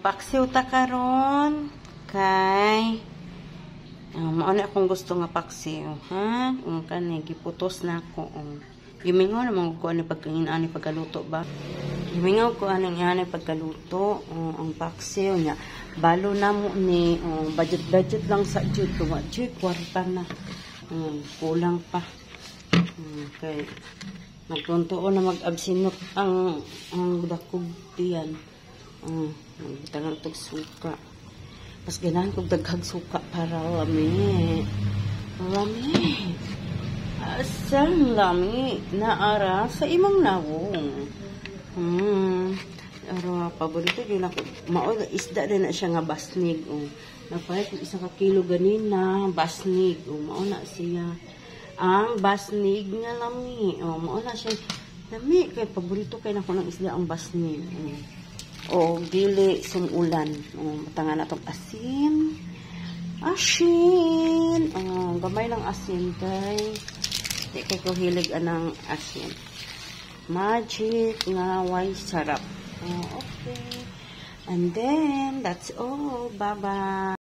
Magpaksiw ta karon kay mao na akong gusto nga paksiw, ha? Kani giputos na ako. Gimingaw naman ko ani pagkain pagkaluto ba? Gimingaw ko ani pagkaluto, ang paksiw niya. Balo na mo ni budget lang sa jud ko, jud kwarta na. Kulang pa. Kay nagtuntuon na mag-absinok ang dakog tiyan. Tangan tog suka. Mas ganahan kong daghag suka para lami. Lami. Asang lami naara sa imong nawong. Ara paborito yun ako. Mao isda din na siya nga basnig. Napay kung 1 kilo ganina basnig. Mao na siya. Ang basnig nga lami. Mao na siya. Lami kay paborito kay nako ng isda ang basnig. Dili sumulan. Matangan na itong asin. Asin. Gamay lang asin kay. Di kay ko hilig anang asin. Magic nga way sarap. Okay. And then, that's all. Bye-bye.